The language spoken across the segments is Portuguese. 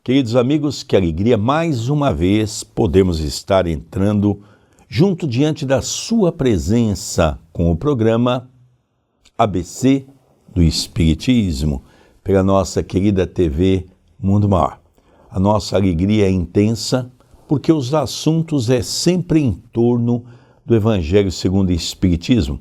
Queridos amigos, que alegria mais uma vez podermos estar entrando junto diante da sua presença com o programa ABC do Espiritismo, pela nossa querida TV Mundo Maior. A nossa alegria é intensa porque os assuntos é sempre em torno do Evangelho segundo o Espiritismo.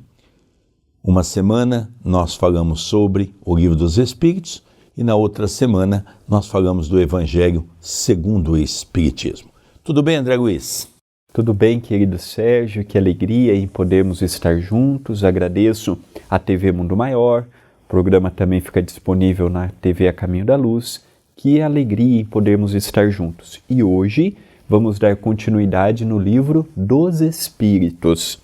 Uma semana nós falamos sobre o Livro dos Espíritos e na outra semana nós falamos do Evangelho segundo o Espiritismo. Tudo bem, André Luiz? Tudo bem, querido Sérgio, que alegria em podermos estar juntos. Agradeço a TV Mundo Maior, o programa também fica disponível na TV A Caminho da Luz. Que alegria em podermos estar juntos. E hoje vamos dar continuidade no Livro dos Espíritos.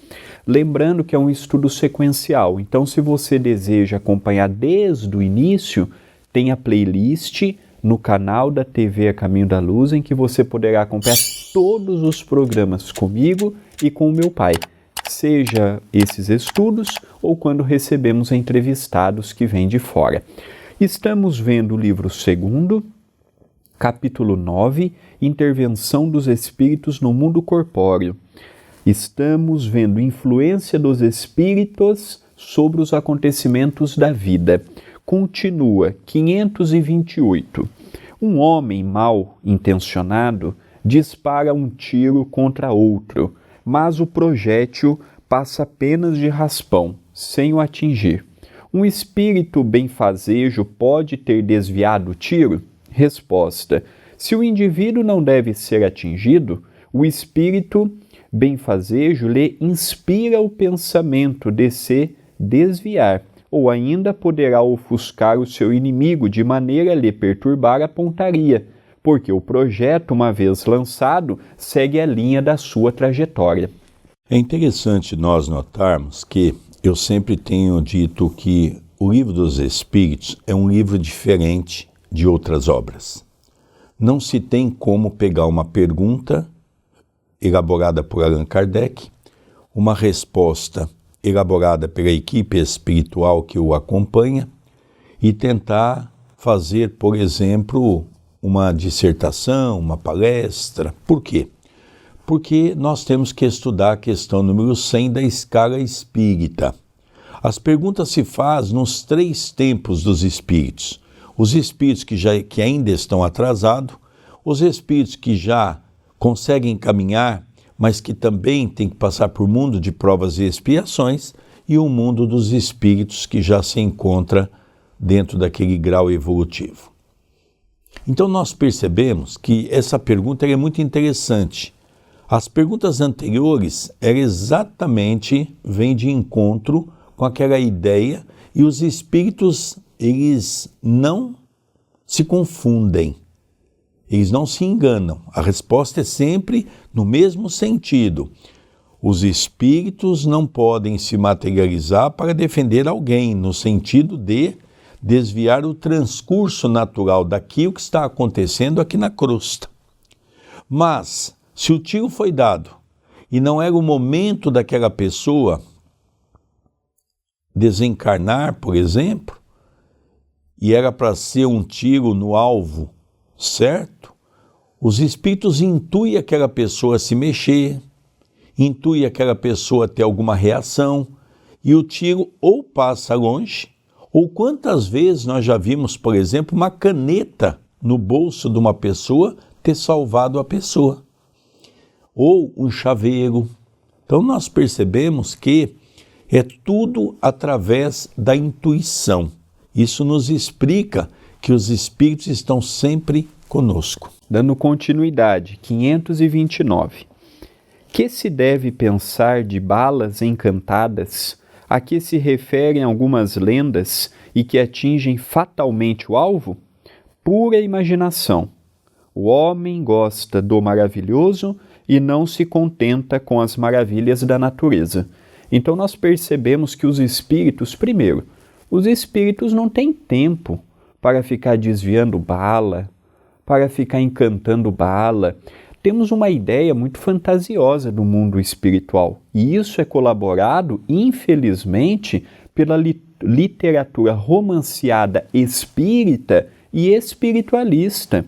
Lembrando que é um estudo sequencial, então se você deseja acompanhar desde o início, tem a playlist no canal da TV A Caminho da Luz, em que você poderá acompanhar todos os programas comigo e com o meu pai, seja esses estudos ou quando recebemos entrevistados que vêm de fora. Estamos vendo o livro 2º, capítulo 9, Intervenção dos Espíritos no Mundo Corpóreo. Estamos vendo influência dos espíritos sobre os acontecimentos da vida. Continua, 528. Um homem mal intencionado dispara um tiro contra outro, mas o projétil passa apenas de raspão, sem o atingir. Um espírito benfazejo pode ter desviado o tiro? Resposta: se o indivíduo não deve ser atingido, o espírito benfazejo lhe inspira o pensamento de se desviar, ou ainda poderá ofuscar o seu inimigo de maneira a lhe perturbar a pontaria, porque o projeto, uma vez lançado, segue a linha da sua trajetória. É interessante nós notarmos que eu sempre tenho dito que o Livro dos Espíritos é um livro diferente de outras obras. Não se tem como pegar uma pergunta elaborada por Allan Kardec, uma resposta elaborada pela equipe espiritual que o acompanha e tentar fazer, por exemplo, uma dissertação, uma palestra. Por quê? Porque nós temos que estudar a questão número 100 da escala espírita. As perguntas se fazem nos 3 tempos dos espíritos. Os espíritos que ainda estão atrasados, os espíritos que já conseguem caminhar, mas que também tem que passar por mundo de provas e expiações, e o mundo dos espíritos que já se encontra dentro daquele grau evolutivo. Então nós percebemos que essa pergunta é muito interessante. As perguntas anteriores, ela exatamente vêm de encontro com aquela ideia, e os espíritos, eles não se confundem. Eles não se enganam. A resposta é sempre no mesmo sentido. Os espíritos não podem se materializar para defender alguém, no sentido de desviar o transcurso natural daquilo que está acontecendo aqui na crosta. Mas, se o tiro foi dado e não era o momento daquela pessoa desencarnar, por exemplo, e era para ser um tiro no alvo certo, os espíritos intuem aquela pessoa se mexer, intuem aquela pessoa ter alguma reação, e o tiro ou passa longe, ou quantas vezes nós já vimos, por exemplo, uma caneta no bolso de uma pessoa ter salvado a pessoa, ou um chaveiro. Então nós percebemos que é tudo através da intuição. Isso nos explica que os espíritos estão sempre conosco. Dando continuidade, 529. Que se deve pensar de balas encantadas, a que se referem algumas lendas e que atingem fatalmente o alvo? Pura imaginação. O homem gosta do maravilhoso e não se contenta com as maravilhas da natureza. Então nós percebemos que os espíritos, primeiro, os espíritos não têm tempo para ficar desviando bala, para ficar encantando bala. Temos uma ideia muito fantasiosa do mundo espiritual, e isso é colaborado, infelizmente, pela literatura romanceada espírita e espiritualista.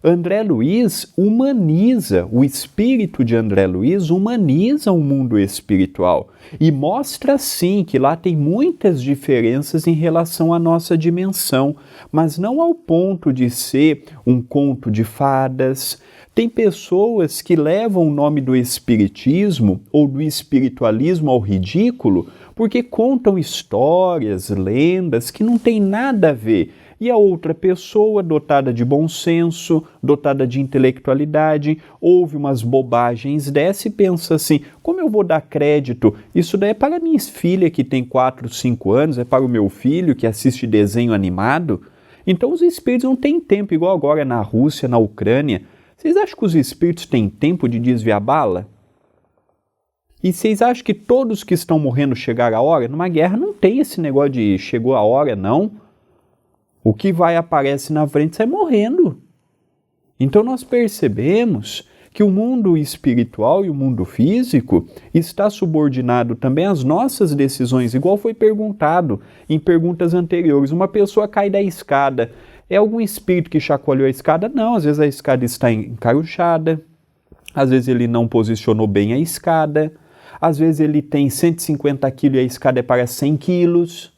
André Luiz humaniza, o espírito de André Luiz humaniza o mundo espiritual e mostra sim que lá tem muitas diferenças em relação à nossa dimensão, mas não ao ponto de ser um conto de fadas. Tem pessoas que levam o nome do espiritismo ou do espiritualismo ao ridículo porque contam histórias, lendas que não tem nada a ver. E a outra pessoa, dotada de bom senso, dotada de intelectualidade, ouve umas bobagens dessa e pensa assim, como eu vou dar crédito? Isso daí é para minha filha que tem 4, 5 anos, é para o meu filho que assiste desenho animado? Então os espíritos não têm tempo, igual agora na Rússia, na Ucrânia. Vocês acham que os espíritos têm tempo de desviar bala? E vocês acham que todos que estão morrendo chegaram a hora? Numa guerra não tem esse negócio de chegou a hora, não. O que vai aparece na frente sai morrendo. Então nós percebemos que o mundo espiritual e o mundo físico está subordinado também às nossas decisões, igual foi perguntado em perguntas anteriores. Uma pessoa cai da escada. É algum espírito que chacoalhou a escada? Não, às vezes a escada está encaruchada, às vezes ele não posicionou bem a escada, às vezes ele tem 150 quilos e a escada é para 100 quilos.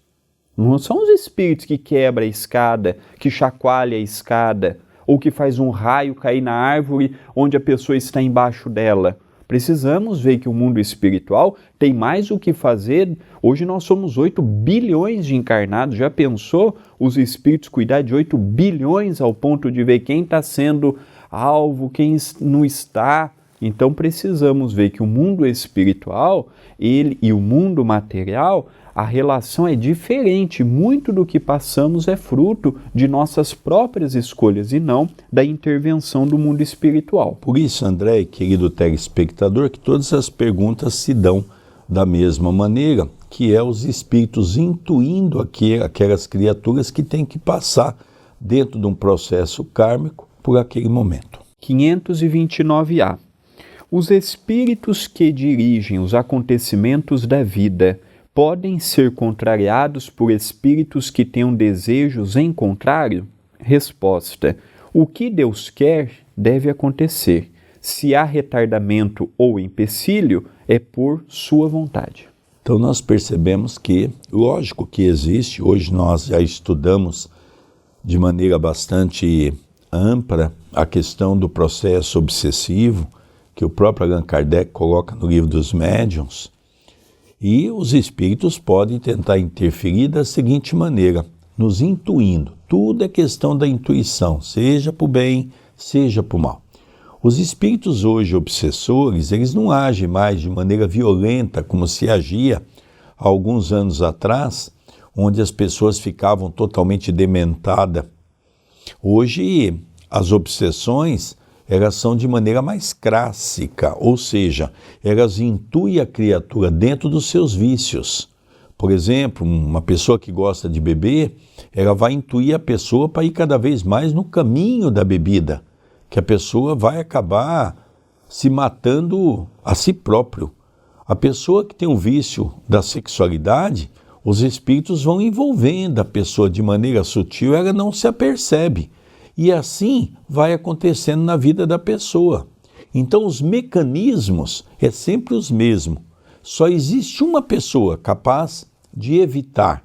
Não são os espíritos que quebram a escada, que chacoalham a escada, ou que faz um raio cair na árvore onde a pessoa está embaixo dela. Precisamos ver que o mundo espiritual tem mais o que fazer. Hoje nós somos 8 bilhões de encarnados. Já pensou os espíritos cuidar de 8 bilhões ao ponto de ver quem está sendo alvo, quem não está? Então precisamos ver que o mundo espiritual ele e o mundo material, a relação é diferente. Muito do que passamos é fruto de nossas próprias escolhas e não da intervenção do mundo espiritual. Por isso, André, querido telespectador, que todas as perguntas se dão da mesma maneira, que é os espíritos intuindo aquelas criaturas que têm que passar dentro de um processo kármico por aquele momento. 529A. Os espíritos que dirigem os acontecimentos da vida podem ser contrariados por espíritos que tenham desejos em contrário? Resposta: o que Deus quer deve acontecer. Se há retardamento ou empecilho, é por sua vontade. Então nós percebemos que, lógico que existe, hoje nós já estudamos de maneira bastante ampla a questão do processo obsessivo, que o próprio Allan Kardec coloca no livro dos médiuns, e os espíritos podem tentar interferir da seguinte maneira, nos intuindo. Tudo é questão da intuição, seja para o bem, seja para o mal. Os espíritos hoje obsessores, eles não agem mais de maneira violenta como se agia há alguns anos atrás, onde as pessoas ficavam totalmente dementadas. Hoje, as obsessões, elas são de maneira mais clássica, ou seja, elas intuem a criatura dentro dos seus vícios. Por exemplo, uma pessoa que gosta de beber, ela vai intuir a pessoa para ir cada vez mais no caminho da bebida, que a pessoa vai acabar se matando a si próprio. A pessoa que tem um vício da sexualidade, os espíritos vão envolvendo a pessoa de maneira sutil, ela não se apercebe. E assim vai acontecendo na vida da pessoa. Então os mecanismos é sempre os mesmos. Só existe uma pessoa capaz de evitar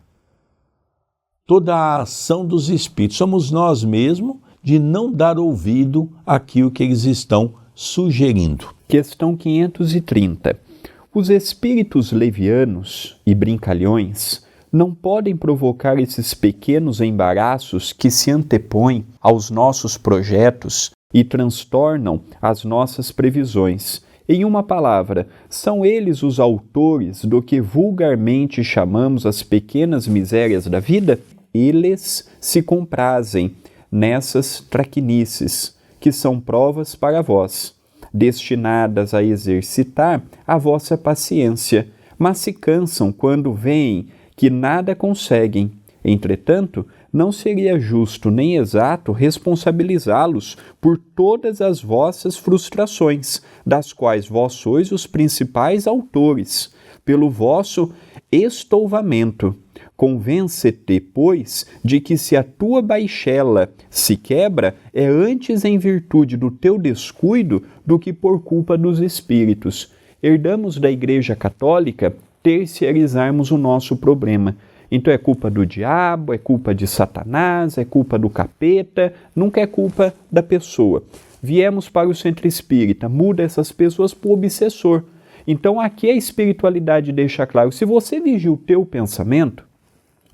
toda a ação dos espíritos. Somos nós mesmos de não dar ouvido àquilo que eles estão sugerindo. Questão 530. Os espíritos levianos e brincalhões não podem provocar esses pequenos embaraços que se antepõem aos nossos projetos e transtornam as nossas previsões. Em uma palavra, são eles os autores do que vulgarmente chamamos as pequenas misérias da vida? Eles se comprazem nessas traquinices, que são provas para vós, destinadas a exercitar a vossa paciência, mas se cansam quando veem que nada conseguem. Entretanto, não seria justo nem exato responsabilizá-los por todas as vossas frustrações, das quais vós sois os principais autores, pelo vosso estouvamento. Convence-te, pois, de que se a tua baixela se quebra, é antes em virtude do teu descuido do que por culpa dos espíritos. Herdamos da Igreja Católica terceirizarmos o nosso problema. Então é culpa do diabo, é culpa de Satanás, é culpa do capeta, nunca é culpa da pessoa. Viemos para o centro espírita, muda essas pessoas para o obsessor. Então aqui a espiritualidade deixa claro, se você vigia o teu pensamento,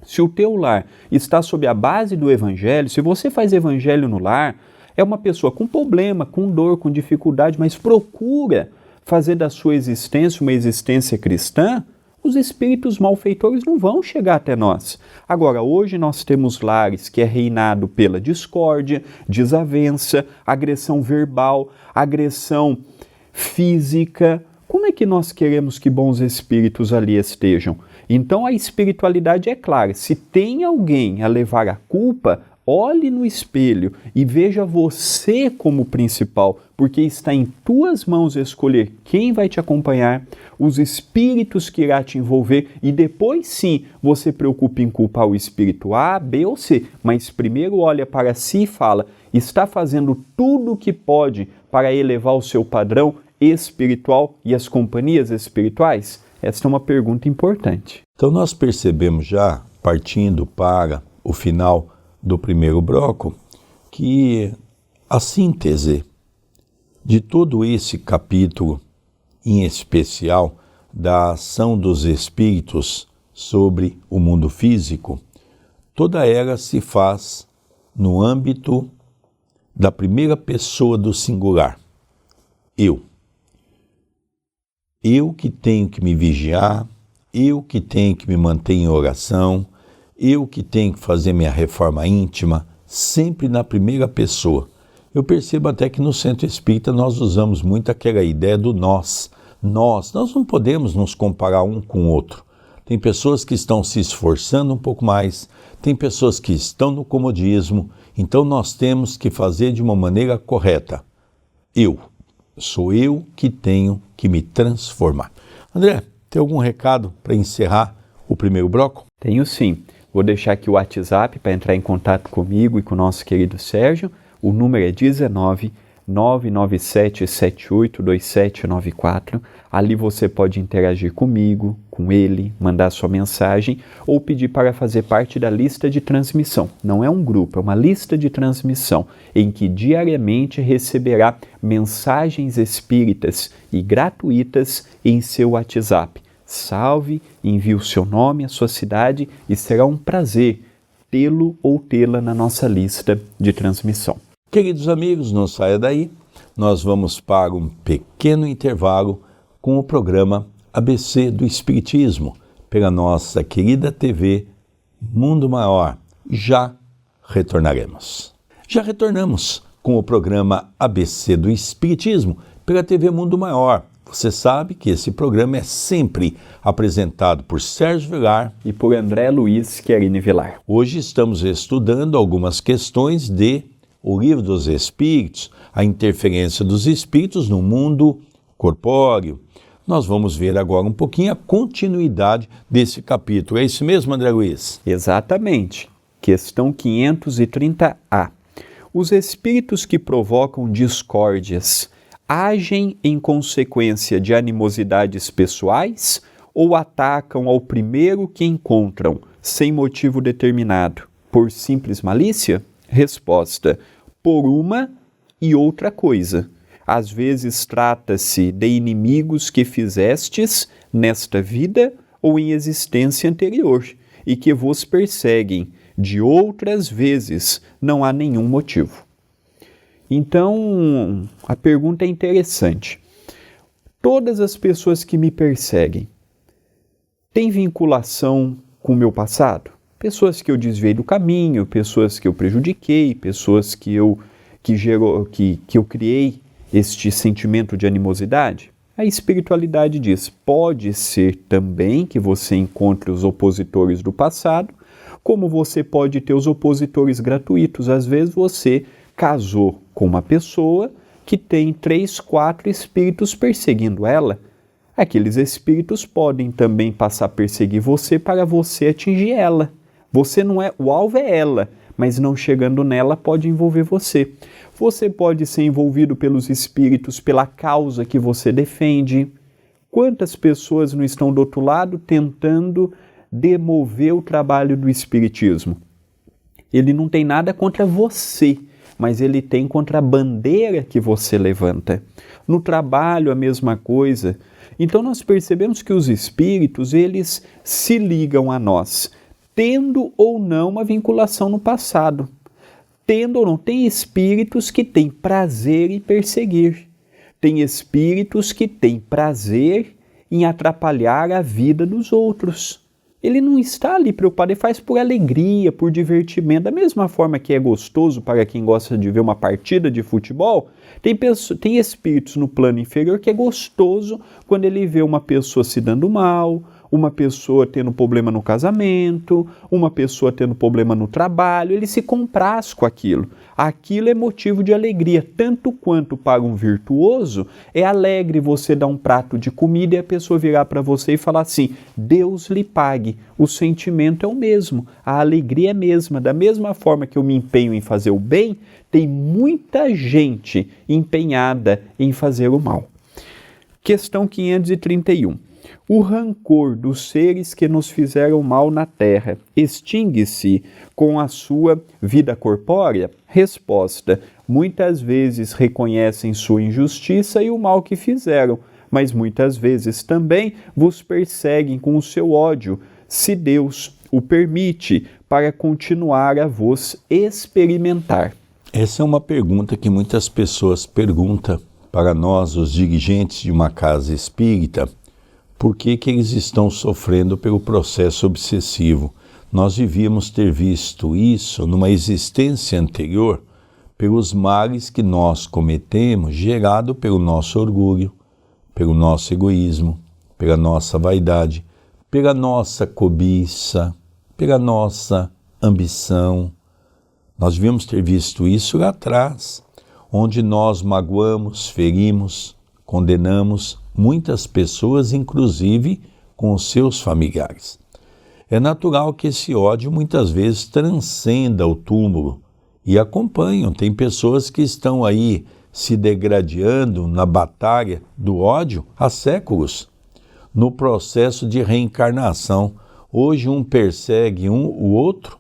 se o teu lar está sob a base do evangelho, se você faz evangelho no lar, é uma pessoa com problema, com dor, com dificuldade, mas procura fazer da sua existência uma existência cristã, os espíritos malfeitores não vão chegar até nós. Agora, hoje nós temos lares que é reinado pela discórdia, desavença, agressão verbal, agressão física. Como é que nós queremos que bons espíritos ali estejam? Então a espiritualidade é clara. Se tem alguém a levar a culpa, olhe no espelho e veja você como principal, porque está em tuas mãos escolher quem vai te acompanhar, os espíritos que irá te envolver, e depois sim você preocupa em culpar o espírito A, B ou C, mas primeiro olha para si e fala, está fazendo tudo o que pode para elevar o seu padrão espiritual e as companhias espirituais? Esta é uma pergunta importante. Então nós percebemos já, partindo para o final do primeiro bloco, que a síntese de todo esse capítulo, em especial da ação dos espíritos sobre o mundo físico, toda ela se faz no âmbito da primeira pessoa do singular, eu. Eu que tenho que me vigiar, eu que tenho que me manter em oração, eu que tenho que fazer minha reforma íntima, sempre na primeira pessoa. Eu percebo até que no centro espírita nós usamos muito aquela ideia do nós. Nós não podemos nos comparar um com o outro. Tem pessoas que estão se esforçando um pouco mais, tem pessoas que estão no comodismo, então nós temos que fazer de uma maneira correta. Sou eu que tenho que me transformar. André, tem algum recado para encerrar o primeiro bloco? Tenho sim. Vou deixar aqui o WhatsApp para entrar em contato comigo e com o nosso querido Sérgio. O número é 19 997782794. Ali você pode interagir comigo, com ele, mandar sua mensagem ou pedir para fazer parte da lista de transmissão. Não é um grupo, é uma lista de transmissão em que diariamente receberá mensagens espíritas e gratuitas em seu WhatsApp. Salve, envie o seu nome, a sua cidade e será um prazer tê-lo ou tê-la na nossa lista de transmissão. Queridos amigos, não saia daí. Nós vamos para um pequeno intervalo com o programa ABC do Espiritismo, pela nossa querida TV Mundo Maior. Já retornaremos. Já retornamos com o programa ABC do Espiritismo, pela TV Mundo Maior. Você sabe que esse programa é sempre apresentado por Sérgio Vilar e por André Luiz Querini Vilar. Hoje estamos estudando algumas questões de O Livro dos Espíritos, a interferência dos espíritos no mundo corpóreo. Nós vamos ver agora um pouquinho a continuidade desse capítulo. É isso mesmo, André Luiz? Exatamente. Questão 530A. Os espíritos que provocam discórdias agem em consequência de animosidades pessoais ou atacam ao primeiro que encontram, sem motivo determinado, por simples malícia? Resposta: por uma e outra coisa. Às vezes trata-se de inimigos que fizestes nesta vida ou em existência anterior e que vos perseguem. De outras vezes não há nenhum motivo. Então, a pergunta é interessante. Todas as pessoas que me perseguem têm vinculação com o meu passado? Pessoas que eu desviei do caminho, pessoas que eu prejudiquei, pessoas que eu criei este sentimento de animosidade? A espiritualidade diz, pode ser também que você encontre os opositores do passado, como você pode ter os opositores gratuitos. Às vezes você casou com uma pessoa que tem 3, 4 espíritos perseguindo ela. aqueles espíritos podem também passar a perseguir você para você atingir ela. Você não é, o alvo é ela, mas não chegando nela pode envolver você. Você pode ser envolvido pelos espíritos pela causa que você defende. Quantas pessoas não estão do outro lado tentando demover o trabalho do espiritismo? Ele não tem nada contra você, mas ele tem contra a bandeira que você levanta. No trabalho, a mesma coisa. Então nós percebemos que os espíritos, eles se ligam a nós, tendo ou não uma vinculação no passado. Tendo ou não, tem espíritos que têm prazer em perseguir. Tem espíritos que têm prazer em atrapalhar a vida dos outros. Ele não está ali preocupado, ele faz por alegria, por divertimento. Da mesma forma que é gostoso para quem gosta de ver uma partida de futebol, tem espíritos no plano inferior que é gostoso quando ele vê uma pessoa se dando mal, uma pessoa tendo problema no casamento, uma pessoa tendo problema no trabalho, ele se compraz com aquilo. Aquilo é motivo de alegria, tanto quanto para um virtuoso, é alegre você dar um prato de comida e a pessoa virar para você e falar assim, Deus lhe pague. O sentimento é o mesmo, a alegria é a mesma. Da mesma forma que eu me empenho em fazer o bem, tem muita gente empenhada em fazer o mal. Questão 531. O rancor dos seres que nos fizeram mal na terra extingue-se com a sua vida corpórea? Resposta: muitas vezes reconhecem sua injustiça e o mal que fizeram, mas muitas vezes também vos perseguem com o seu ódio, se Deus o permite, para continuar a vos experimentar. Essa é uma pergunta que muitas pessoas perguntam para nós, os dirigentes de uma casa espírita. Por que eles estão sofrendo pelo processo obsessivo? Nós devíamos ter visto isso numa existência anterior, pelos males que nós cometemos, gerado pelo nosso orgulho, pelo nosso egoísmo, pela nossa vaidade, pela nossa cobiça, pela nossa ambição. Nós devíamos ter visto isso lá atrás, onde nós magoamos, ferimos, condenamos muitas pessoas, inclusive com os seus familiares. É natural que esse ódio muitas vezes transcenda o túmulo e acompanham. Tem pessoas que estão aí se degradando na batalha do ódio há séculos, no processo de reencarnação. Hoje um persegue o outro,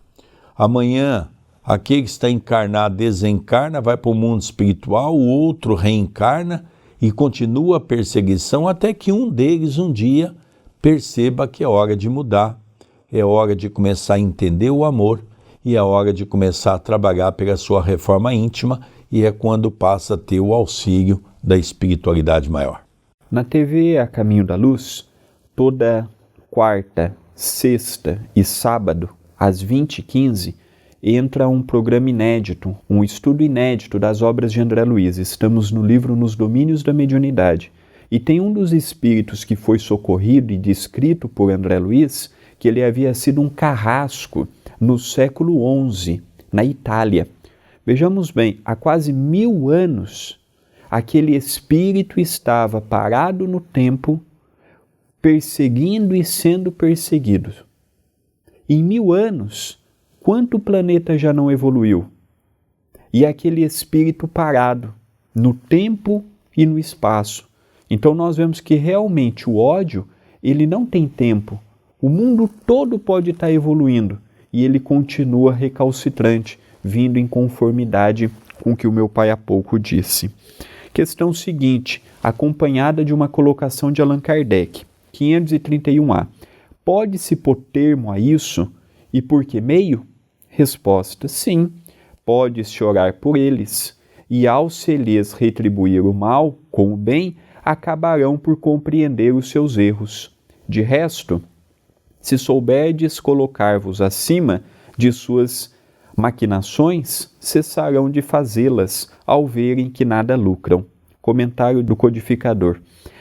amanhã aquele que está encarnado desencarna, vai para o mundo espiritual, o outro reencarna, e continua a perseguição até que um deles um dia perceba que é hora de mudar, é hora de começar a entender o amor e é hora de começar a trabalhar pela sua reforma íntima, e é quando passa a ter o auxílio da espiritualidade maior. Na TV A Caminho da Luz, toda quarta, sexta e sábado, às 20h15, entra um programa inédito, um estudo inédito das obras de André Luiz. Estamos no livro Nos Domínios da Mediunidade. E tem um dos espíritos que foi socorrido e descrito por André Luiz, que ele havia sido um carrasco no século XI, na Itália. Vejamos bem, há quase 1000 anos, aquele espírito estava parado no tempo, perseguindo e sendo perseguido. Em 1000 anos, quanto planeta já não evoluiu? E aquele espírito parado no tempo e no espaço. Então nós vemos que realmente o ódio, ele não tem tempo. O mundo todo pode estar evoluindo e ele continua recalcitrante, vindo em conformidade com o que o meu pai há pouco disse. Questão seguinte, acompanhada de uma colocação de Allan Kardec, 531A. Pode-se pôr termo a isso e por que meio? Resposta: sim, pode-se orar por eles, e ao se lhes retribuir o mal com o bem, acabarão por compreender os seus erros. De resto, se souberdes colocar-vos acima de suas maquinações, cessarão de fazê-las ao verem que nada lucram. Comentário do codificador.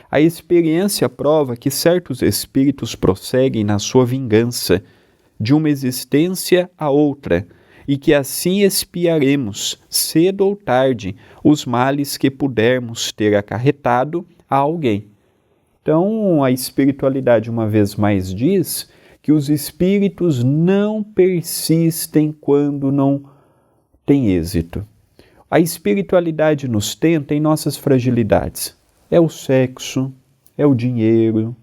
A experiência prova que certos espíritos prosseguem na sua vingança, de uma existência a outra, e que assim expiaremos, cedo ou tarde, os males que pudermos ter acarretado a alguém. Então, a espiritualidade, uma vez mais, diz que os espíritos não persistem quando não tem êxito. A espiritualidade nos tenta em nossas fragilidades. É o sexo, é o dinheiro,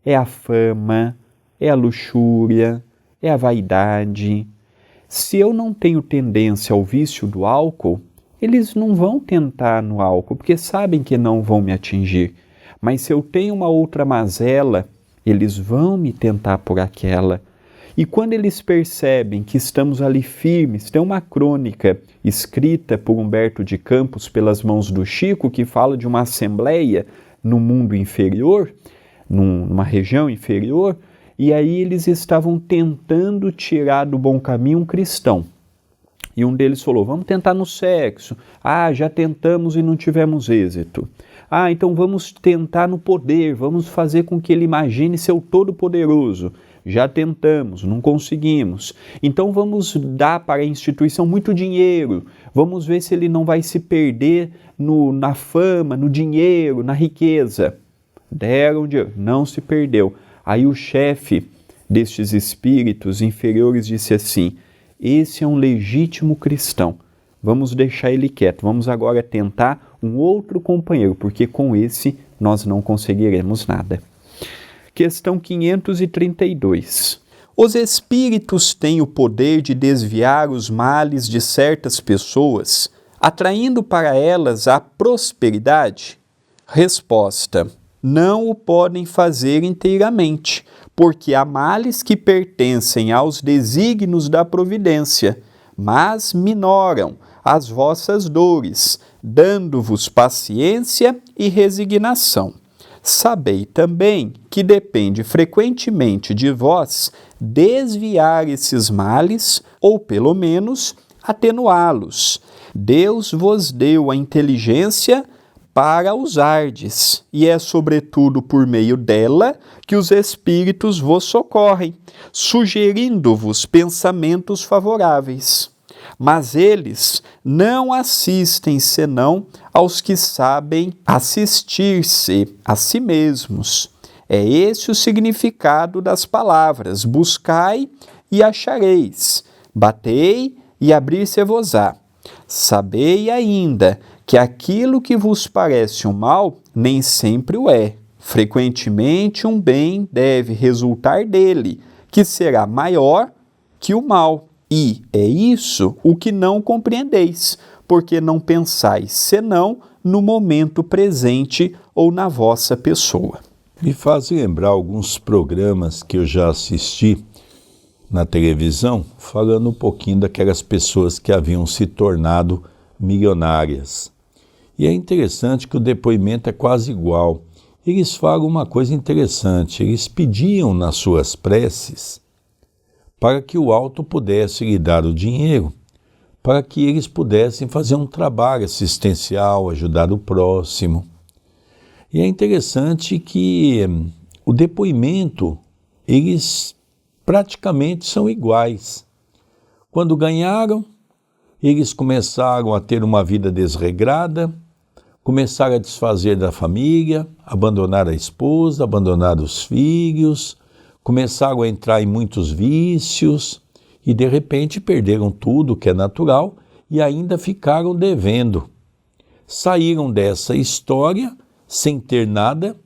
é a fama, é a luxúria, é a vaidade. Se eu não tenho tendência ao vício do álcool, eles não vão tentar no álcool, porque sabem que não vão me atingir. Mas se eu tenho uma outra mazela, eles vão me tentar por aquela. E quando eles percebem que estamos ali firmes, tem uma crônica escrita por Humberto de Campos pelas mãos do Chico, que fala de uma assembleia no mundo inferior, numa região inferior, e aí eles estavam tentando tirar do bom caminho um cristão. E um deles falou, vamos tentar no sexo. Ah, já tentamos e não tivemos êxito. Ah, então vamos tentar no poder, vamos fazer com que ele imagine ser o todo-poderoso. Já tentamos, não conseguimos. Então vamos dar para a instituição muito dinheiro. Vamos ver se ele não vai se perder na fama, no dinheiro, na riqueza. Deram dinheiro, não se perdeu. Aí o chefe destes espíritos inferiores disse assim, esse é um legítimo cristão. Vamos deixar ele quieto. Vamos agora tentar um outro companheiro, porque com esse nós não conseguiremos nada. Questão 532. Os espíritos têm o poder de desviar os males de certas pessoas, atraindo para elas a prosperidade? Resposta: não o podem fazer inteiramente, porque há males que pertencem aos desígnios da providência, mas minoram as vossas dores, dando-vos paciência e resignação. Sabei também que depende frequentemente de vós desviar esses males, ou pelo menos atenuá-los. Deus vos deu a inteligência para usardes, e é sobretudo por meio dela que os espíritos vos socorrem, sugerindo-vos pensamentos favoráveis. Mas eles não assistem senão aos que sabem assistir-se a si mesmos. É esse o significado das palavras: buscai e achareis, batei e abrir-se-vos-á. Sabei ainda que aquilo que vos parece um mal nem sempre o é. Frequentemente um bem deve resultar dele, que será maior que o mal. E é isso o que não compreendeis, porque não pensais senão no momento presente ou na vossa pessoa. Me faz lembrar alguns programas que eu já assisti na televisão, falando um pouquinho daquelas pessoas que haviam se tornado milionárias. E é interessante que o depoimento é quase igual. Eles falam uma coisa interessante, eles pediam nas suas preces para que o alto pudesse lhe dar o dinheiro, para que eles pudessem fazer um trabalho assistencial, ajudar o próximo. E é interessante que o depoimento, eles praticamente são iguais. Quando ganharam, eles começaram a ter uma vida desregrada, começaram a desfazer da família, abandonar a esposa, abandonar os filhos, começaram a entrar em muitos vícios e, de repente, perderam tudo, que é natural, e ainda ficaram devendo. Saíram dessa história sem ter nada,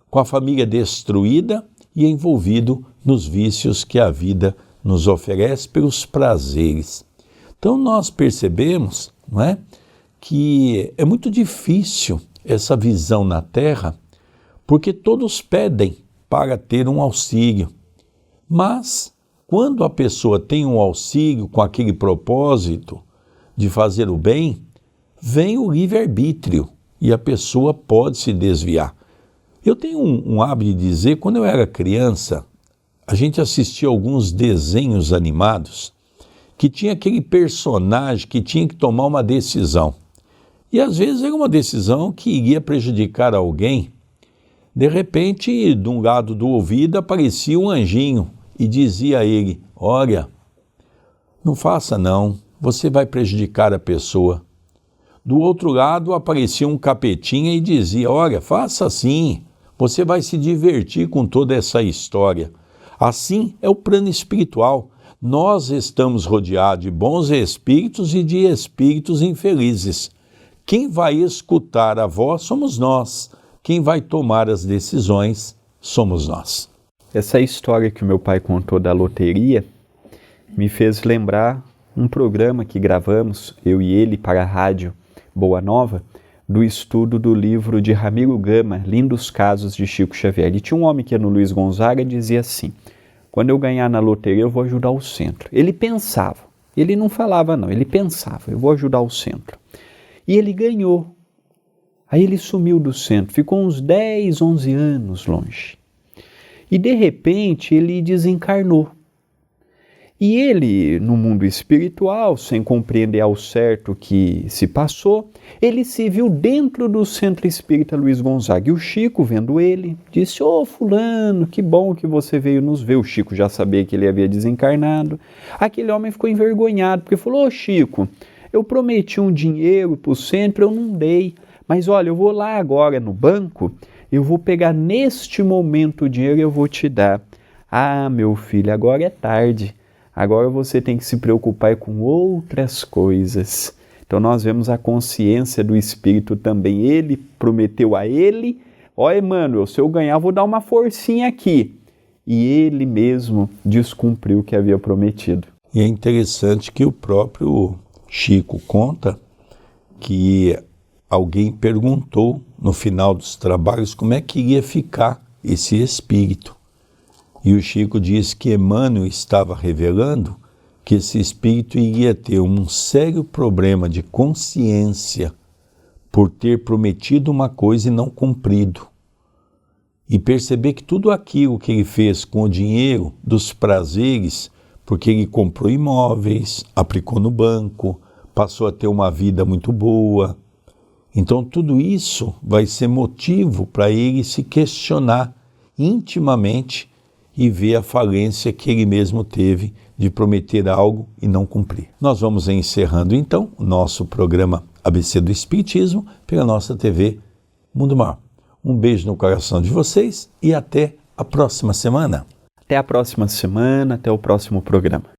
com a família destruída e envolvido nos vícios que a vida nos oferece pelos prazeres. Então, nós percebemos, não é, que é muito difícil essa visão na Terra, porque todos pedem para ter um auxílio. Mas, quando a pessoa tem um auxílio com aquele propósito de fazer o bem, vem o livre-arbítrio e a pessoa pode se desviar. Eu tenho um hábito de dizer, quando eu era criança, a gente assistia alguns desenhos animados que tinha aquele personagem que tinha que tomar uma decisão. E às vezes era uma decisão que iria prejudicar alguém. De repente, de um lado do ouvido aparecia um anjinho e dizia a ele: olha, não faça não, você vai prejudicar a pessoa. Do outro lado aparecia um capetinha e dizia: olha, faça assim, Você vai se divertir com toda essa história. Assim é o plano espiritual. Nós estamos rodeados de bons espíritos e de espíritos infelizes. Quem vai escutar a voz somos nós. Quem vai tomar as decisões somos nós. Essa história que o meu pai contou da loteria me fez lembrar um programa que gravamos, eu e ele, para a rádio Boa Nova, do estudo do livro de Ramiro Gama, Lindos Casos de Chico Xavier. E tinha um homem que era no Luiz Gonzaga e dizia assim: quando eu ganhar na loteria eu vou ajudar o centro. Ele pensava, ele não falava não, ele pensava, eu vou ajudar o centro. E ele ganhou. Aí ele sumiu do centro, ficou uns 10, 11 anos longe. E de repente ele desencarnou. E ele, no mundo espiritual, sem compreender ao certo o que se passou, ele se viu dentro do Centro Espírita Luiz Gonzaga. E o Chico, vendo ele, disse: ô fulano, que bom que você veio nos ver. O Chico já sabia que ele havia desencarnado. Aquele homem ficou envergonhado, porque falou: ô Chico, eu prometi um dinheiro para o centro, eu não dei. Mas olha, eu vou lá agora no banco, eu vou pegar neste momento o dinheiro e eu vou te dar. Ah, meu filho, agora é tarde. Agora você tem que se preocupar com outras coisas. Então nós vemos a consciência do Espírito também. Ele prometeu a ele: ó Emmanuel, se eu ganhar, vou dar uma forcinha aqui. E ele mesmo descumpriu o que havia prometido. E é interessante que o próprio Chico conta que alguém perguntou no final dos trabalhos como é que ia ficar esse espírito. E o Chico disse que Emmanuel estava revelando que esse espírito iria ter um sério problema de consciência por ter prometido uma coisa e não cumprido. E perceber que tudo aquilo que ele fez com o dinheiro dos prazeres, porque ele comprou imóveis, aplicou no banco, passou a ter uma vida muito boa. Então tudo isso vai ser motivo para ele se questionar intimamente e ver a falência que ele mesmo teve de prometer algo e não cumprir. Nós vamos encerrando então o nosso programa ABC do Espiritismo pela nossa TV Mundo Maior. Um beijo no coração de vocês e até a próxima semana. Até a próxima semana, até o próximo programa.